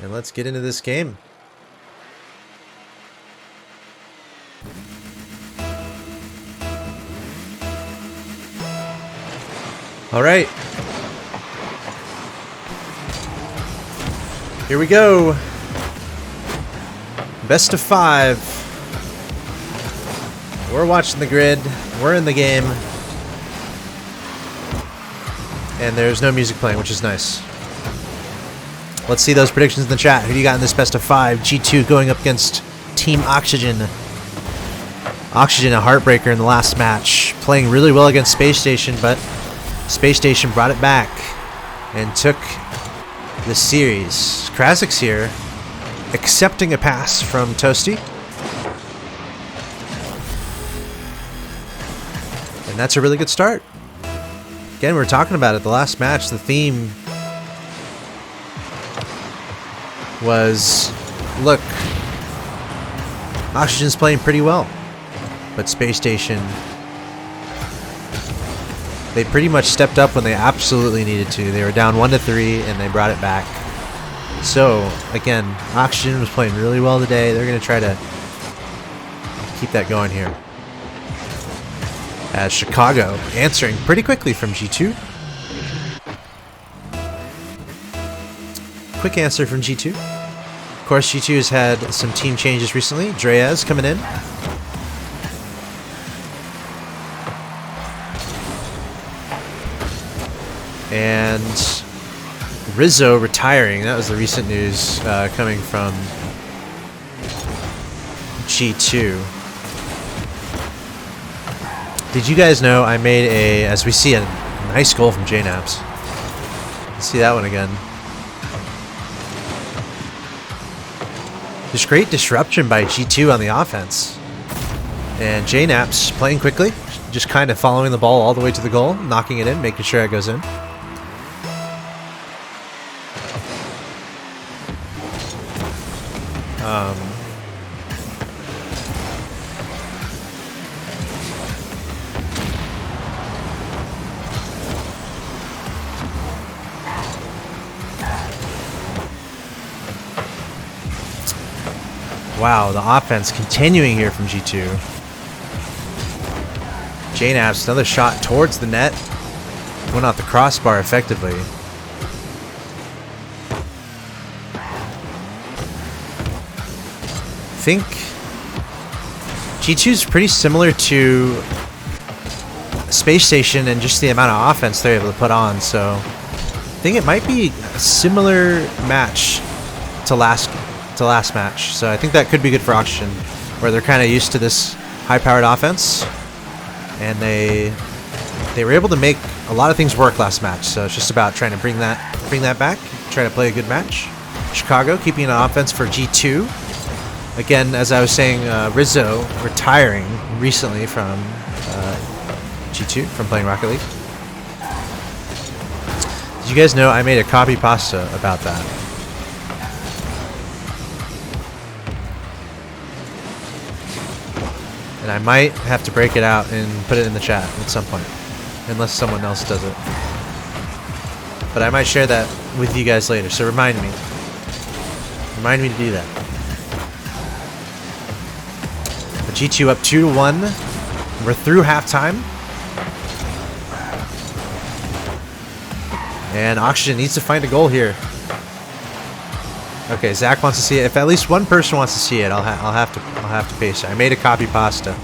And let's get into this game. All right. Here we go. Best of 5. We're watching the grid. We're in the game. And there's no music playing, which is nice. Let's see those predictions in the chat. Who do you got in this best of 5? G2 going up against Team Oxygen. Oxygen, a heartbreaker in the last match. Playing really well against Space Station, but Space Station brought it back and took the series. Krasic's here, accepting a pass from Toasty. And that's a really good start. Again, we were talking about it. The last match, the theme was, look, Oxygen's playing pretty well, but Space Station, they pretty much stepped up when they absolutely needed to. They were down 1-3 and they brought it back. So again, Oxygen was playing really well today. They're going to try to keep that going here. As Chicago answering pretty quickly from G2. Quick answer from G2. Of course, G2 has had some team changes recently. Dreaz coming in. And Rizzo retiring. That was the recent news coming from G2. Did you guys know I made a, as we see, a nice goal from JNaps. Let's see that one again. Just great disruption by G2 on the offense. And JNaps playing quickly, just kind of following the ball all the way to the goal, knocking it in, making sure it goes in. Wow, the offense continuing here from G2. JNaps, another shot towards the net. Went off the crossbar effectively. I think G2 is pretty similar to Space Station and just the amount of offense they're able to put on. So I think it might be a similar match to last match. So I think that could be good for Oxygen, where they're kind of used to this high-powered offense, and they were able to make a lot of things work last match. So it's just about trying to bring that back, try to play a good match. Chicago keeping an offense for G2. Again, as I was saying, Rizzo retiring recently from G2 from playing Rocket League. Did you guys know I made a copy pasta about that? And I might have to break it out and put it in the chat at some point, unless someone else does it. But I might share that with you guys later, so remind me. Remind me to do that. But G2 up 2-1. We're through halftime. And Oxygen needs to find a goal here. Okay, Zach wants to see it. If at least one person wants to see it, I'll have to paste it. I made a copy pasta.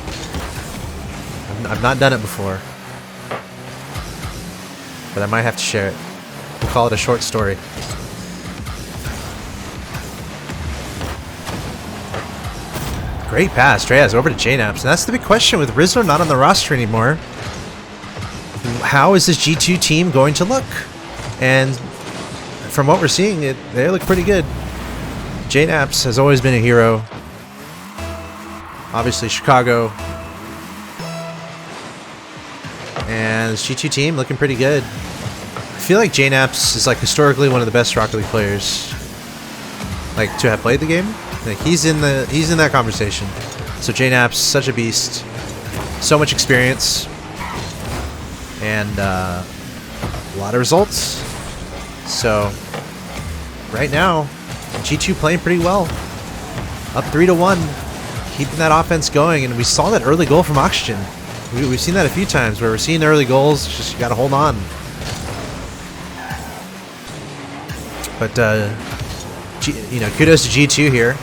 I've not done it before, but I might have to share it. We'll call it a short story. Great pass, Dreaz over to JNaps. And that's the big question with Rizzo not on the roster anymore. How is this G2 team going to look? And from what we're seeing, they look pretty good. JNaps has always been a hero. Obviously, Chicago. And this G2 team looking pretty good. I feel like JNaps is like historically one of the best Rocket League players, like, to have played the game. Like, he's in that conversation. So JNaps, such a beast, so much experience, and a lot of results. So right now, G2 playing pretty well. Up 3-1. Keeping that offense going. And we saw that early goal from Oxygen. We've seen that a few times where we're seeing early goals. Just got to hold on. But, kudos to G2 here.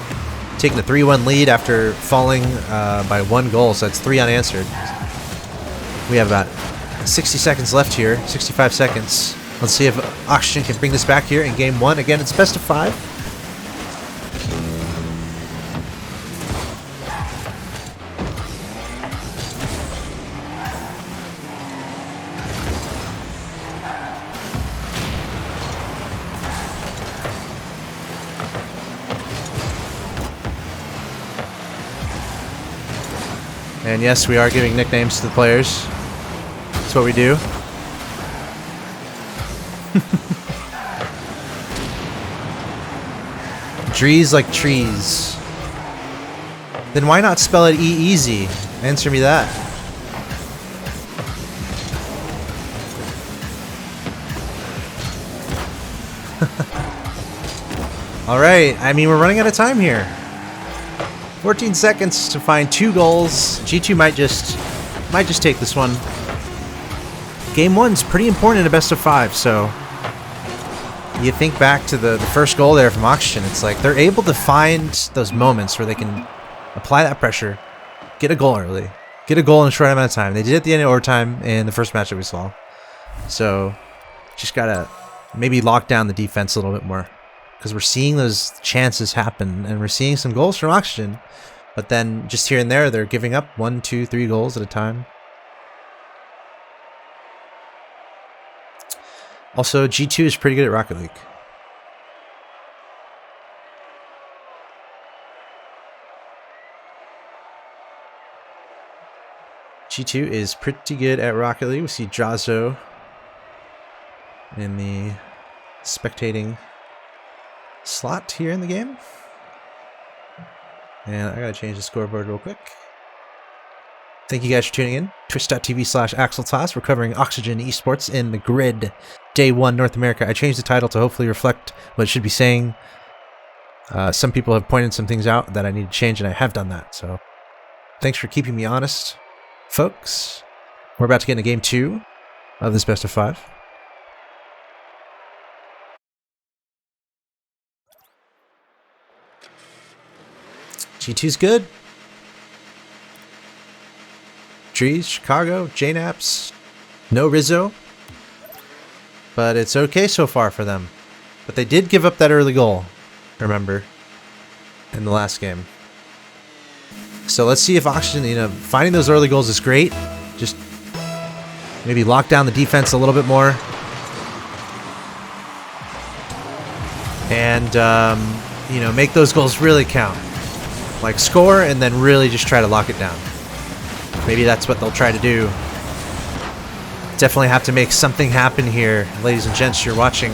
Taking a 3-1 lead after falling by 1 goal. So that's 3 unanswered. We have about 60 seconds left here. 65 seconds. Let's see if Oxygen can bring this back here in game 1. Again, it's best of 5. And yes, we are giving nicknames to the players. That's what we do. Drees like trees. Then why not spell it E-easy? Answer me that. Alright, I mean, we're running out of time here. 14 seconds to find 2 goals. G2 might just take this one. Game 1's pretty important in a best of 5, so you think back to the first goal there from Oxygen. It's like they're able to find those moments where they can apply that pressure, get a goal early, get a goal in a short amount of time. They did it at the end of overtime in the first match that we saw. So just gotta maybe lock down the defense a little bit more, because we're seeing those chances happen and we're seeing some goals from Oxygen, but then just here and there they're giving up 1, 2, 3 goals at a time. Also, G2 is pretty good at Rocket League. G2 is pretty good at Rocket League. We see Drazo in the spectating slot here in the game. And I gotta change the scoreboard real quick. Thank you guys for tuning in. Twitch.tv/AxelToss. We're covering Oxygen Esports in the grid. Day 1 North America. I changed the title to hopefully reflect what it should be saying. Some people have pointed some things out that I need to change, and I have done that. So thanks for keeping me honest, folks. We're about to get into game 2 of this best of 5. G2's good. Trees, Chicago, JNAPS, no Rizzo. But it's okay so far for them. But they did give up that early goal, remember, in the last game. So let's see if Oxygen, finding those early goals is great. Just maybe lock down the defense a little bit more. And, make those goals really count. Like score and then really just try to lock it down. Maybe that's what they'll try to do. Definitely have to make something happen here. Ladies and gents, you're watching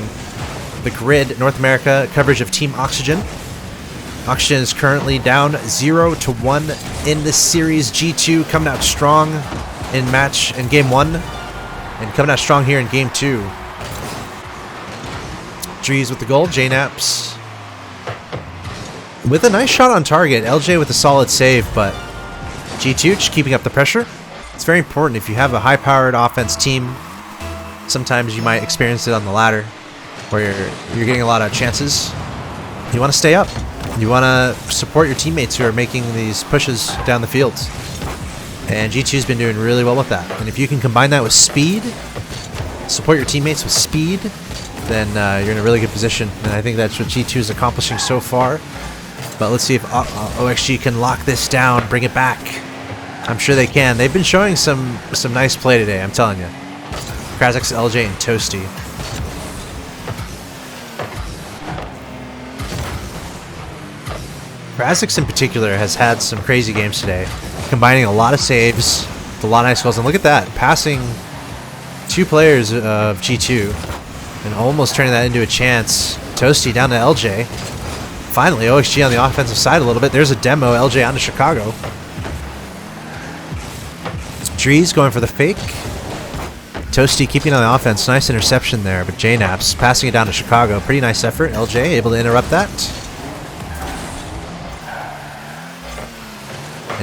the Grid North America coverage of Team Oxygen. Oxygen is currently down 0-1 in this series. G2 coming out strong in game 1 and coming out strong here in game 2. Drees with the goal. JNAPS with a nice shot on target. LJ with a solid save, but G2 just keeping up the pressure. It's very important if you have a high-powered offense team. Sometimes you might experience it on the ladder where you're getting a lot of chances. You want to stay up. You want to support your teammates who are making these pushes down the field. And G2's been doing really well with that. And if you can combine that with speed, support your teammates with speed, then you're in a really good position. And I think that's what G2 is accomplishing so far. But let's see if OXG can lock this down, bring it back. I'm sure they can. They've been showing some nice play today, I'm telling you. Krazix, LJ, and Toasty. Krazix in particular has had some crazy games today, combining a lot of saves with a lot of nice goals. And look at that, passing 2 players of G2 and almost turning that into a chance. Toasty down to LJ. Finally, OXG on the offensive side a little bit. There's a demo. LJ on to Chicago. Drees going for the fake. Toasty keeping on the offense. Nice interception there, but JNAPS passing it down to Chicago. Pretty nice effort. LJ able to interrupt that.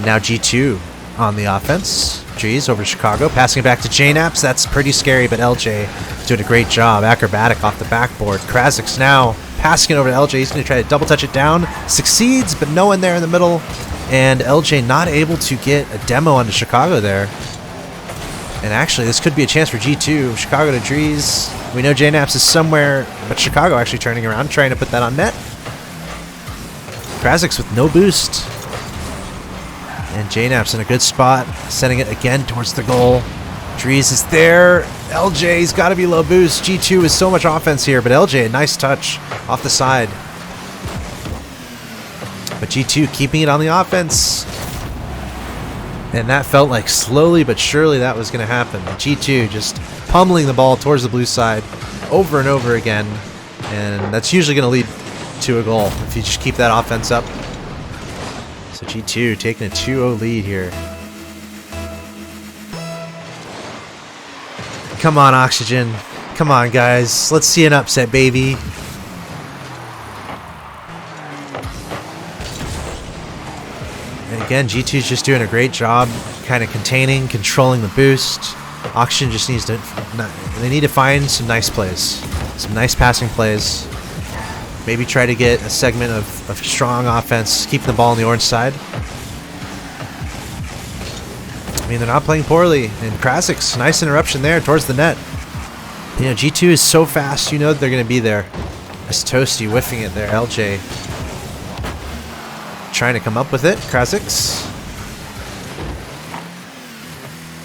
And now G2 on the offense. Drees over Chicago, passing it back to JNaps. That's pretty scary, but LJ is doing a great job. Acrobatic off the backboard. Krazik's now passing it over to LJ. He's going to try to double touch it down. Succeeds, but no one there in the middle. And LJ not able to get a demo onto Chicago there. And actually, this could be a chance for G2. Chicago to Drees. We know JNaps is somewhere, but Chicago actually turning around, trying to put that on net. Krazik's with no boost. And JNaps in a good spot, sending it again towards the goal. Drees is there. LJ's got to be low boost. G2 is so much offense here, but LJ, a nice touch off the side. But G2 keeping it on the offense. And that felt like slowly but surely that was going to happen. G2 just pummeling the ball towards the blue side over and over again. And that's usually going to lead to a goal if you just keep that offense up. So G2 taking a 2-0 lead here. Come on, Oxygen. Come on, guys. Let's see an upset, baby. And again, G2's just doing a great job kind of containing, controlling the boost. Oxygen just needs to... They need to find some nice plays. Some nice passing plays. Maybe try to get a segment of strong offense, keeping the ball on the orange side. I mean, they're not playing poorly. And Krazik's nice interruption there towards the net. You know, G2 is so fast, you know they're going to be there. That's Toasty whiffing it there. LJ trying to come up with it. Krazik's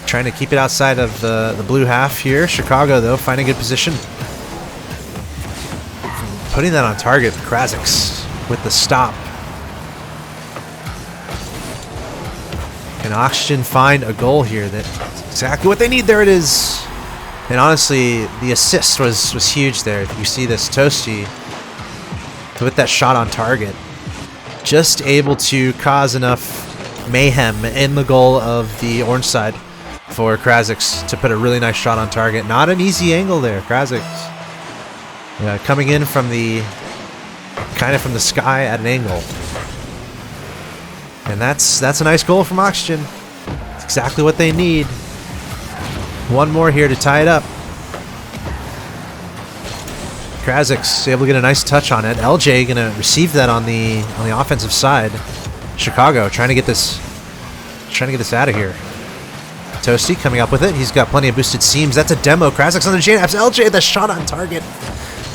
trying to keep it outside of the blue half here. Chicago, though, finding a good position. Putting that on target, Krazik's with the stop. Can Oxygen find a goal here? That's exactly what they need. There it is. And honestly, the assist was huge there. You see this Toasty with that shot on target. Just able to cause enough mayhem in the goal of the orange side for Krazik's to put a really nice shot on target. Not an easy angle there, Krazik's. Coming in from the from the sky at an angle, and that's a nice goal from Oxygen. It's exactly what they need. One more here to tie it up. Krazik's able to get a nice touch on it. LJ gonna receive that on the offensive side. Chicago trying to get this out of here. Toasty coming up with it. He's got plenty of boosted seams. That's a demo. Krazik's on the JNaps. LJ the shot on target.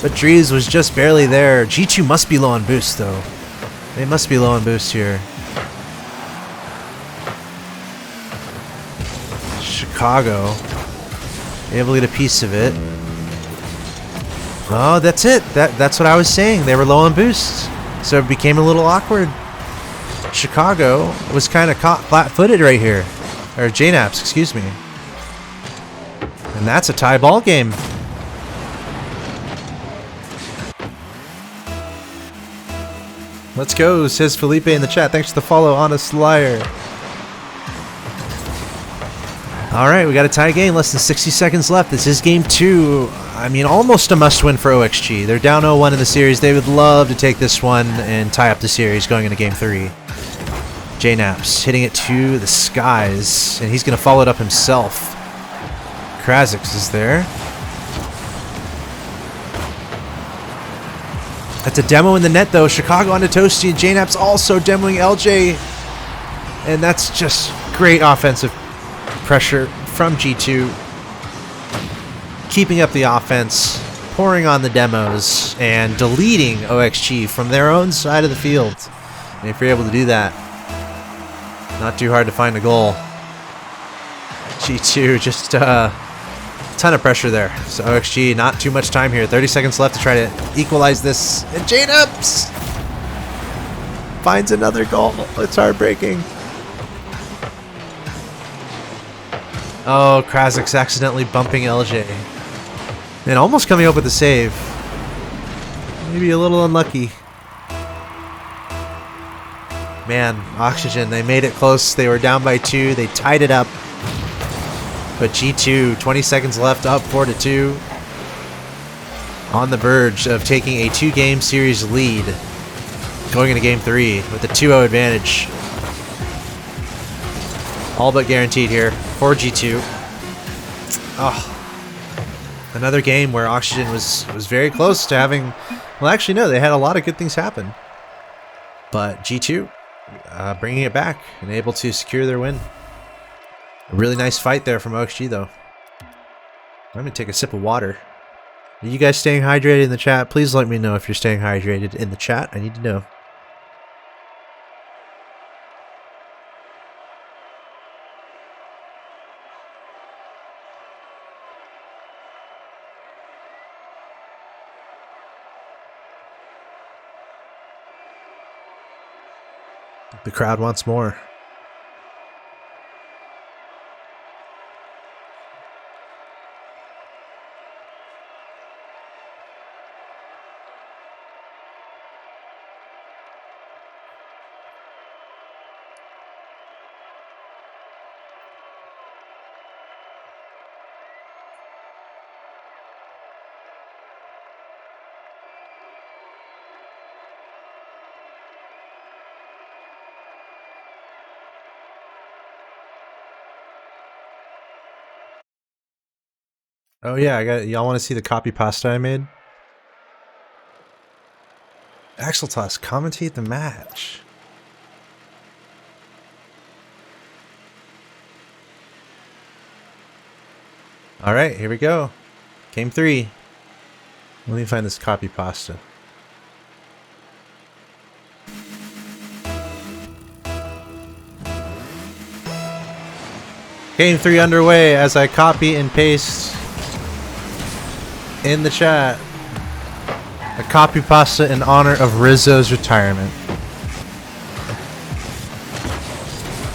But Drees was just barely there. G2 must be low on boost, though. They must be low on boost here. Chicago able to get a piece of it. Oh, that's it. That's what I was saying. They were low on boost, so it became a little awkward. Chicago was kind of caught flat-footed right here. Or JNaps, excuse me. And that's a tie ball game. Let's go, says Felipe in the chat. Thanks for the follow, Honest Liar. Alright, we got a tie game. Less than 60 seconds left. This is game 2. I mean, almost a must-win for OXG. They're down 0-1 in the series. They would love to take this one and tie up the series going into game 3. JNaps hitting it to the skies, and he's going to follow it up himself. Krazik's is there. That's a demo in the net, though. Chicago onto Toasty, and JNaps also demoing LJ. And that's just great offensive pressure from G2. Keeping up the offense, pouring on the demos, and deleting OXG from their own side of the field. And if you're able to do that, not too hard to find a goal. G2 just ton of pressure there. So OXG, not too much time here. 30 seconds left to try to equalize this. And JNaps finds another goal. It's heartbreaking. Oh, Krazik's accidentally bumping LJ. And almost coming up with a save. Maybe a little unlucky. Man, Oxygen, they made it close. They were down by 2. They tied it up. But G2, 20 seconds left, up 4-2. On the verge of taking a 2-game series lead. Going into game 3 with a 2-0 advantage. All but guaranteed here for G2. Oh. Another game where Oxygen was very close to having... Well, actually, no. They had a lot of good things happen. But G2 bringing it back and able to secure their win. A really nice fight there from OXG, though. I'm going to take a sip of water. Are you guys staying hydrated in the chat? Please let me know if you're staying hydrated in the chat. I need to know. The crowd wants more. Oh yeah, y'all want to see the copy pasta I made? Axeltoss, commentate the match. Alright, here we go. Game 3. Let me find this copy pasta. Game 3 underway as I copy and paste in the chat a copy pasta in honor of Rizzo's retirement.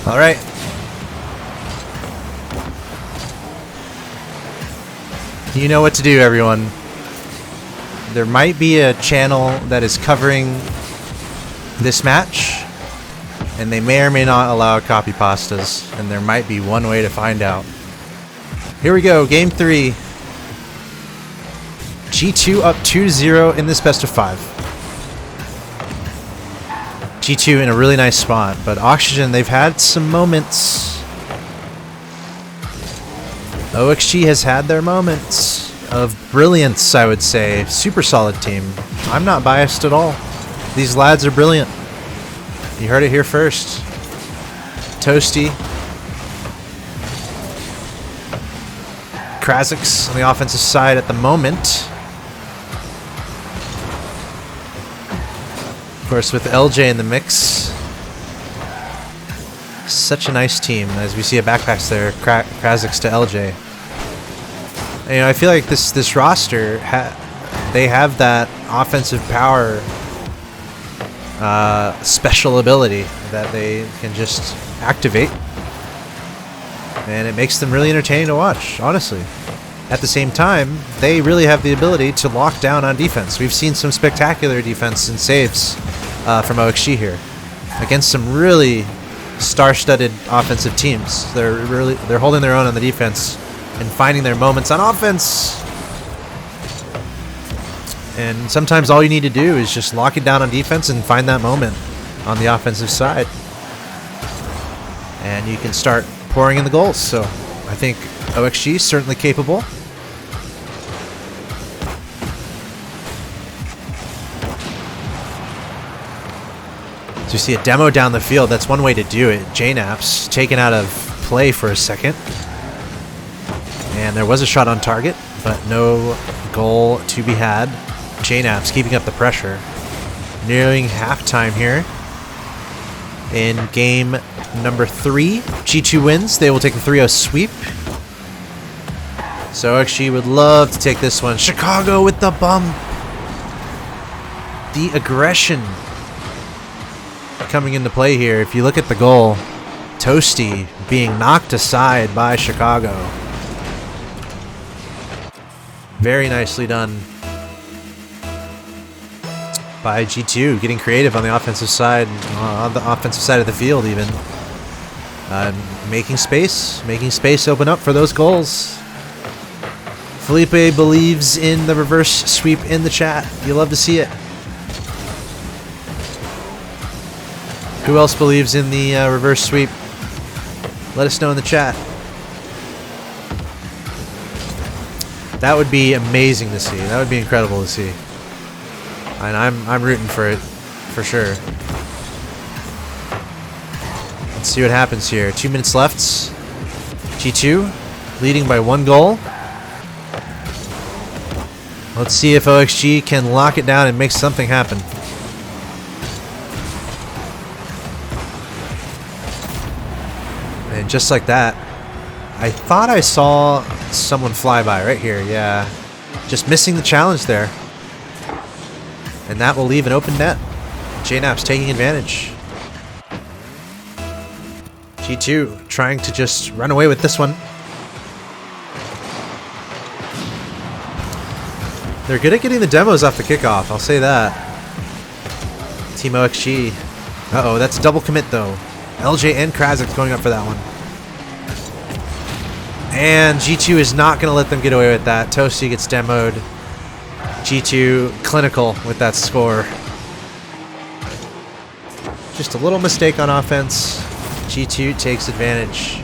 Alright. You know what to do, everyone. There might be a channel that is covering this match, and they may or may not allow copy pastas, and there might be one way to find out. Here we go, game 3. G2 up 2-0 in this best of 5. G2 in a really nice spot, but Oxygen, they've had some moments. OXG has had their moments of brilliance, I would say. Super solid team. I'm not biased at all. These lads are brilliant. You heard it here first. Toasty. Krasix on the offensive side at the moment. Of course, with LJ in the mix. Such a nice team. As we see a backpass there, Krasix to LJ. You know, I feel like this roster, they have that offensive power special ability that they can just activate, and it makes them really entertaining to watch, honestly. At the same time, they really have the ability to lock down on defense. We've seen some spectacular defense and saves from OXG here against some really star-studded offensive teams. They're holding their own on the defense and finding their moments on offense. And sometimes all you need to do is just lock it down on defense and find that moment on the offensive side, and you can start pouring in the goals. So I think OXG is certainly capable. So you see a demo down the field. That's one way to do it. JNAP's taken out of play for a second. And there was a shot on target, but no goal to be had. JNAP's keeping up the pressure. Nearing halftime here. In game number 3, G2 wins. They will take the 3-0 sweep. So OXG would love to take this one. Chicago with the bump. The aggression coming into play here. If you look at the goal, Toasty being knocked aside by Chicago. Very nicely done by G2, getting creative on the offensive side, of the field even. Making space open up for those goals. Felipe believes in the reverse sweep in the chat. You love to see it. Who else believes in the reverse sweep? Let us know in the chat. That would be amazing to see. That would be incredible to see. And I'm rooting for it, for sure. Let's see what happens here. 2 minutes left. G2 leading by 1 goal. Let's see if OXG can lock it down and make something happen. And just like that, I thought I saw someone fly by right here. Yeah, just missing the challenge there. And that will leave an open net. JNAP's taking advantage. G2 trying to just run away with this one. They're good at getting the demos off the kickoff, I'll say that. Team OXG. Uh-oh, that's a double commit though. LJ and Krasic's going up for that one. And G2 is not going to let them get away with that. Toasty gets demoed. G2 clinical with that score. Just a little mistake on offense. G2 takes advantage.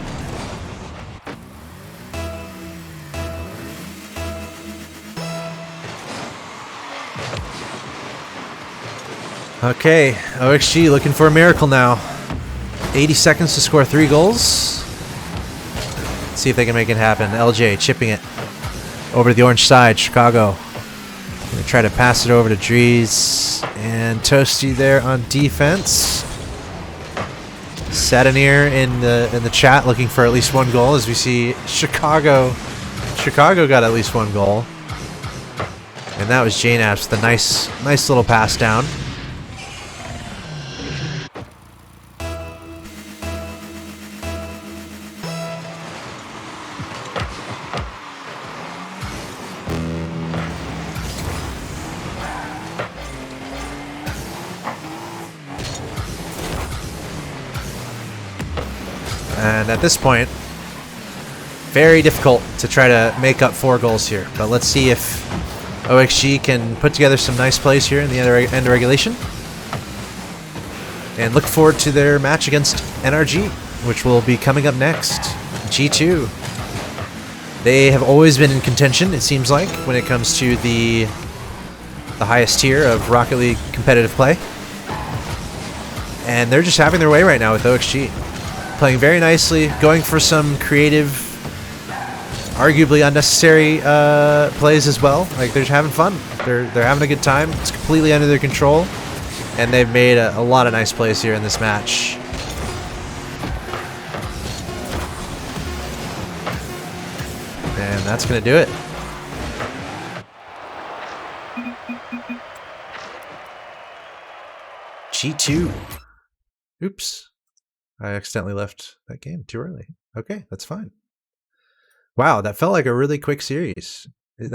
Okay, OXG looking for a miracle now. 80 seconds to score 3 goals. Let's see if they can make it happen. LJ chipping it over to the orange side. Chicago gonna try to pass it over to Drees and Toasty there on defense. Satanir in the chat looking for at least 1 goal as we see Chicago got at least 1 goal. And that was JNAP's the nice little pass down. And at this point, very difficult to try to make up 4 goals here. But let's see if OXG can put together some nice plays here in the end of regulation. And look forward to their match against NRG, which will be coming up next. G2. They have always been in contention, it seems like, when it comes to the highest tier of Rocket League competitive play. And they're just having their way right now with OXG. Playing very nicely, going for some creative, arguably unnecessary plays as well. Like, they're just having fun. They're having a good time. It's completely under their control, and they've made a lot of nice plays here in this match. And that's gonna do it. G2. Oops. I accidentally left that game too early. Okay, that's fine. Wow, that felt like a really quick series. That's